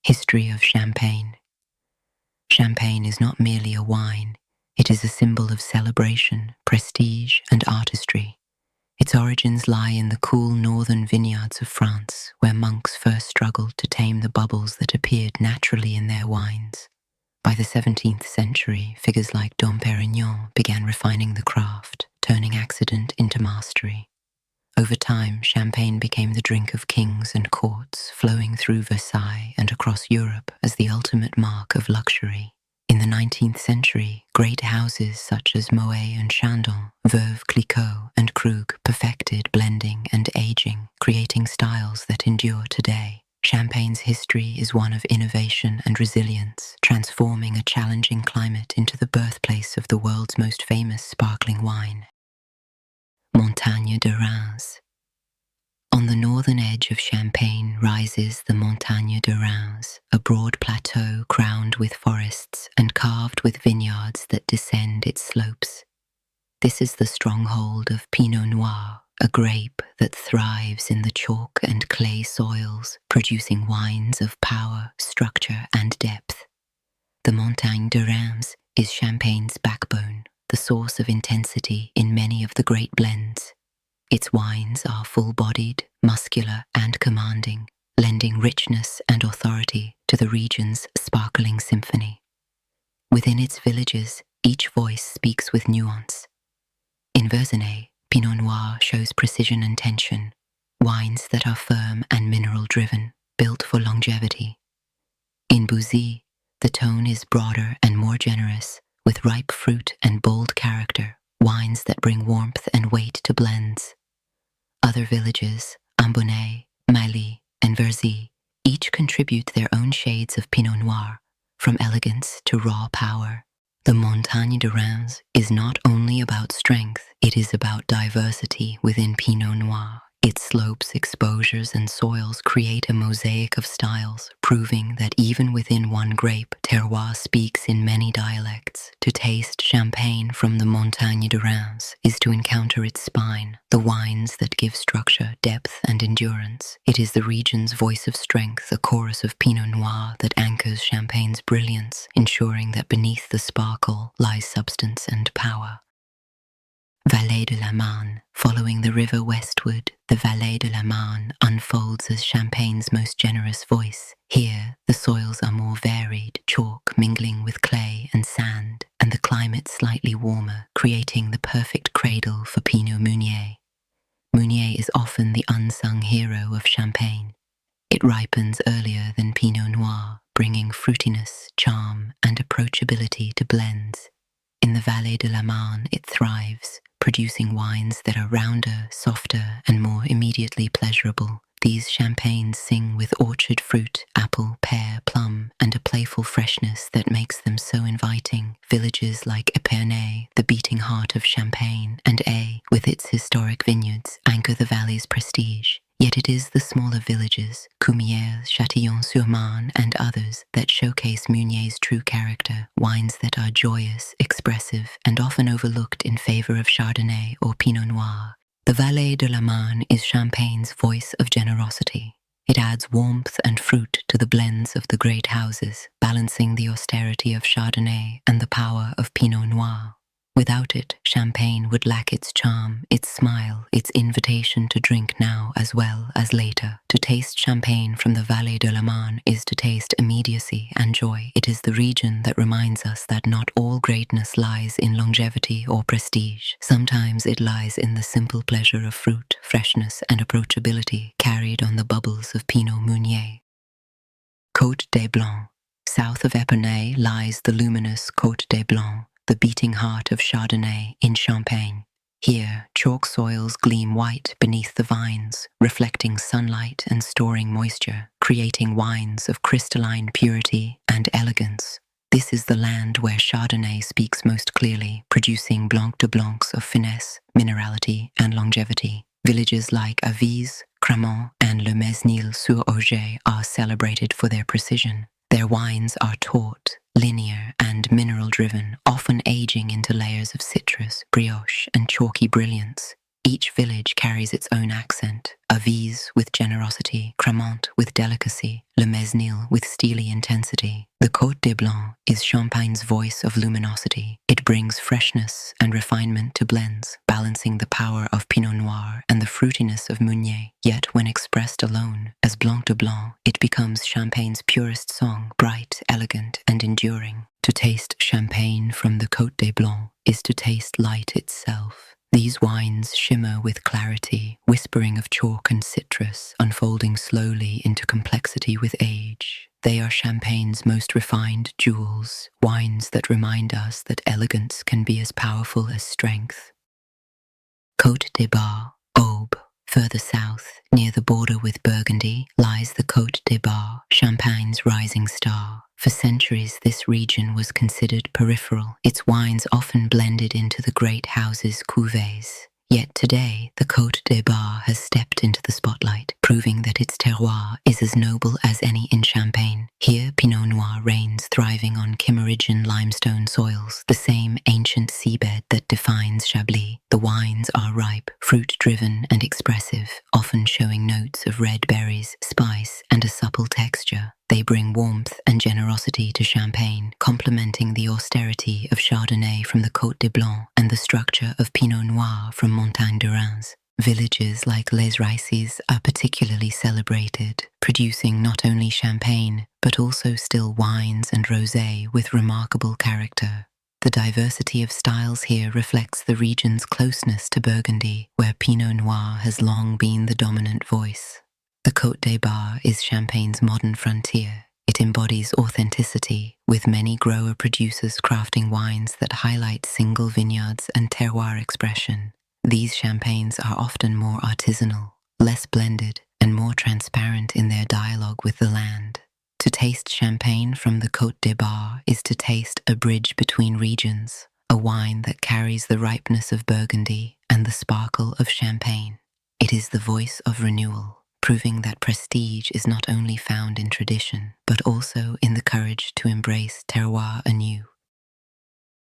History of Champagne. Champagne is not merely a wine, it is a symbol of celebration, prestige, and artistry. Its origins lie in the cool northern vineyards of France, where monks first struggled to tame the bubbles that appeared naturally in their wines. By the 17th century, figures like Dom Pérignon began refining the craft, turning accident into mastery. Over time, champagne became the drink of kings and courts, flowing through Versailles and across Europe as the ultimate mark of luxury. In the 19th century, great houses such as Moët Chandon, Veuve Clicquot, and Krug perfected blending and aging, creating styles that endure today. Champagne's history is one of innovation and resilience, transforming a challenging climate into the birthplace of the world's most famous sparkling wine. Montagne de Reims. On the northern edge of Champagne rises the Montagne de Reims, a broad plateau crowned with forests and carved with vineyards that descend its slopes. This is the stronghold of Pinot Noir, a grape that thrives in the chalk and clay soils, producing wines of power, structure, and depth. The Montagne de Reims is Champagne's backbone, the source of intensity in many of the great blends. Its wines are full-bodied, muscular, and commanding, lending richness and authority to the region's sparkling symphony. Within its villages, each voice speaks with nuance. In Versailles, Pinot Noir shows precision and tension, wines that are firm and mineral-driven, built for longevity. In Bouzy, the tone is broader and more generous, with ripe fruit and bold character, wines that bring warmth and weight to blends. Other villages, Ambonnay, Mailly, and Versailles, each contribute their own shades of Pinot Noir, from elegance to raw power. The Montagne de Reims is not only about strength, it is about diversity within Pinot Noir. Its slopes, exposures, and soils create a mosaic of styles, proving that even within one grape, terroir speaks in many dialects. To taste champagne from the Montagne de Reims is to encounter its spine, the wines that give structure, depth, and endurance. It is the region's voice of strength, a chorus of Pinot Noir that anchors champagne's brilliance, ensuring that beneath the sparkle lies substance and power. Vallée de la Marne. Following the river westward, the Vallée de la Marne unfolds as Champagne's most generous voice. Here, the soils are more varied, chalk mingling with clay and sand, and the climate slightly warmer, creating the perfect cradle for Pinot Meunier. Meunier is often the unsung hero of Champagne. It ripens earlier than Pinot Noir, bringing fruitiness, charm, and approachability to blends. In the Vallée de la Marne, it thrives, producing wines that are rounder, softer, and more immediately pleasurable. These champagnes sing with orchard fruit, apple, pear, plum, and a playful freshness that makes them so inviting. Villages like Épernay, the beating heart of Champagne, and Aix, with its historic vineyards, anchor the valley's prestige. Yet it is the smaller villages, Coumieres, Châtillon-sur-Marne, and others, that showcase Meunier's true character, wines that are joyous, expressive, and often overlooked in favor of Chardonnay or Pinot Noir. The Vallée de la Marne is Champagne's voice of generosity. It adds warmth and fruit to the blends of the great houses, balancing the austerity of Chardonnay and the power of Pinot Noir. Without it, Champagne would lack its charm, its smile, its invitation to drink now as well as later. To taste Champagne from the Vallée de la Marne is to taste immediacy and joy. It is the region that reminds us that not all greatness lies in longevity or prestige. Sometimes it lies in the simple pleasure of fruit, freshness, and approachability carried on the bubbles of Pinot Meunier. Côte des Blancs. South of Épernay lies the luminous Côte des Blancs, the beating heart of Chardonnay in Champagne. Here, chalk soils gleam white beneath the vines, reflecting sunlight and storing moisture, creating wines of crystalline purity and elegance. This is the land where Chardonnay speaks most clearly, producing Blanc de Blancs of finesse, minerality, and longevity. Villages like Avize, Cramont, and Le Mesnil-sur-Orge are celebrated for their precision. Their wines are taut, linear, and mineral-driven, often aging into layers of citrus, brioche, and chalky brilliance. Each village carries its own accent. Avise with generosity, Cremant with delicacy, Le Mesnil with steely intensity. The Côte des Blancs is Champagne's voice of luminosity. It brings freshness and refinement to blends, balancing the power of Pinot Noir and the fruitiness of Meunier. Yet when expressed alone, as Blanc de Blanc, it becomes Champagne's purest song, bright, elegant, and enduring. To taste Champagne from the Côte des Blancs is to taste light itself. These wines shimmer with clarity, whispering of chalk and citrus, unfolding slowly into complexity with age. They are Champagne's most refined jewels, wines that remind us that elegance can be as powerful as strength. Côte des Bars, Aube. Further south, near the border with Burgundy, lies the Côte des Bars, Champagne's rising star. For centuries, this region was considered peripheral, its wines often blended into the great houses' cuvées. Yet today, the Côte des Bars has stepped into the spotlight, proving that its terroir is as noble as any in Champagne. Here, Pinot Noir reigns, thriving on Kimmeridgian limestone soils, the same ancient seabed that defines Chablis. The wines are ripe, fruit-driven and expressive, often showing notes of red berries, spice, and a supple texture. They bring warmth and generosity to Champagne, complementing the austerity of Chardonnay from the Côte des Blancs and the structure of Pinot Noir from Montagne de Reims. Villages like Les Rices are particularly celebrated, producing not only Champagne, but also still wines and rosé with remarkable character. The diversity of styles here reflects the region's closeness to Burgundy, where Pinot Noir has long been the dominant voice. The Côte des Bars is Champagne's modern frontier. It embodies authenticity, with many grower-producers crafting wines that highlight single vineyards and terroir expression. These champagnes are often more artisanal, less blended, and more transparent in their dialogue with the land. To taste Champagne from the Côte des Bars is to taste a bridge between regions, a wine that carries the ripeness of Burgundy and the sparkle of Champagne. It is the voice of renewal, proving that prestige is not only found in tradition, but also in the courage to embrace terroir anew.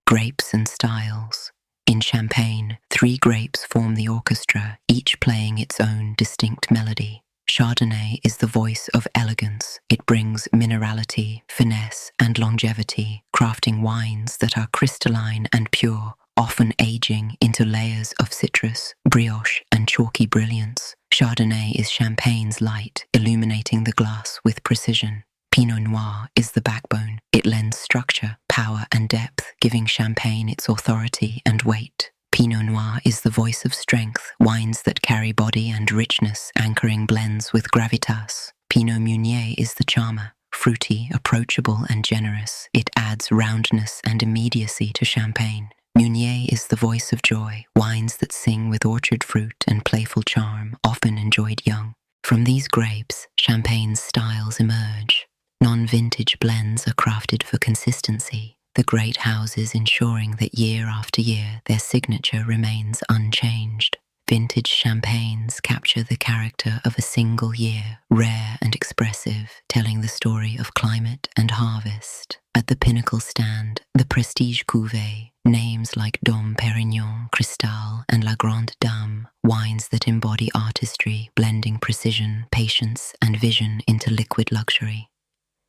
Grapes and styles. In Champagne, 3 grapes form the orchestra, each playing its own distinct melody. Chardonnay is the voice of elegance. It brings minerality, finesse, and longevity, crafting wines that are crystalline and pure, often aging into layers of citrus, brioche, and chalky brilliance. Chardonnay is Champagne's light, illuminating the glass with precision. Pinot Noir is the backbone. It lends structure, power, and depth, giving Champagne its authority and weight. Pinot Noir is the voice of strength, wines that carry body and richness, anchoring blends with gravitas. Pinot Meunier is the charmer, fruity, approachable, and generous. It adds roundness and immediacy to Champagne. Meunier is the voice of joy, wines that sing with orchard fruit and playful charm, often enjoyed young. From these grapes, Champagne's styles emerge. Non-vintage blends are crafted for consistency, the great houses ensuring that year after year their signature remains unchanged. Vintage champagnes capture the character of a single year, rare and expressive, telling the story of climate and harvest. At the pinnacle stand the prestige cuvée, names like Dom Pérignon, Cristal, and La Grande Dame, wines that embody artistry, blending precision, patience, and vision into liquid luxury.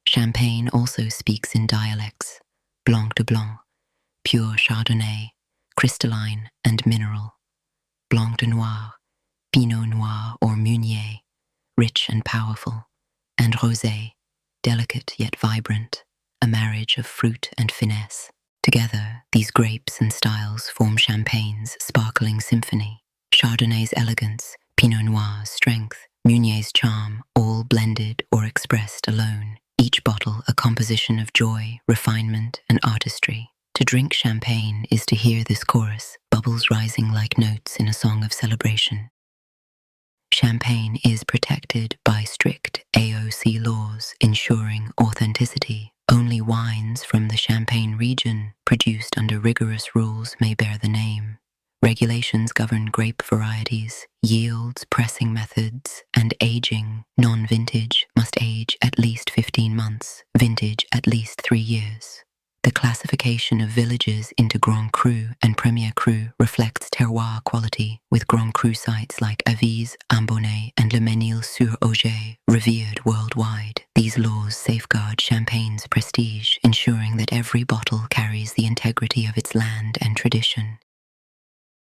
Champagne also speaks in dialects: Blanc de Blanc, pure Chardonnay, crystalline and mineral; Blanc de Noir, Pinot Noir or Meunier, rich and powerful; and Rosé, delicate yet vibrant, a marriage of fruit and finesse. Together, these grapes and styles form Champagne's sparkling symphony. Chardonnay's elegance, Pinot Noir's strength, Meunier's charm, all blended or expressed alone. Each bottle a composition of joy, refinement, and artistry. To drink champagne is to hear this chorus, bubbles rising like notes in a song of celebration. Champagne is protected by strict AOC laws ensuring authenticity. Only wines from the Champagne region, produced under rigorous rules, may bear the name. Regulations govern grape varieties, yields, pressing methods, and aging. Non-vintage must age at least 15 months, vintage at least 3 years. The classification of villages into Grand Cru and Premier Cru reflects terroir quality, with Grand Cru sites like Avize, Ambonnay, and Le Mesnil-sur-Oger revered worldwide. These laws safeguard Champagne's prestige, ensuring that every bottle carries the integrity of its land and tradition.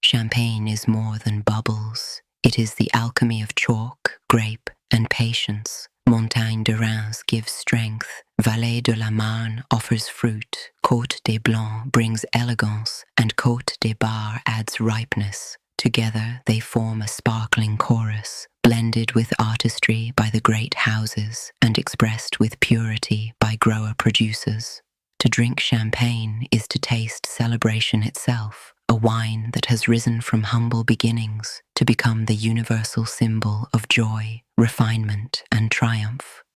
Champagne is more than bubbles. It is the alchemy of chalk, grape, and patience. Montagne de Reims gives strength, Vallée de la Marne offers fruit, Côte des Blancs brings elegance, and Côte des Bars adds ripeness. Together they form a sparkling chorus, blended with artistry by the great houses and expressed with purity by grower-producers. To drink champagne is to taste celebration itself, a wine that has risen from humble beginnings to become the universal symbol of joy, refinement, and triumph.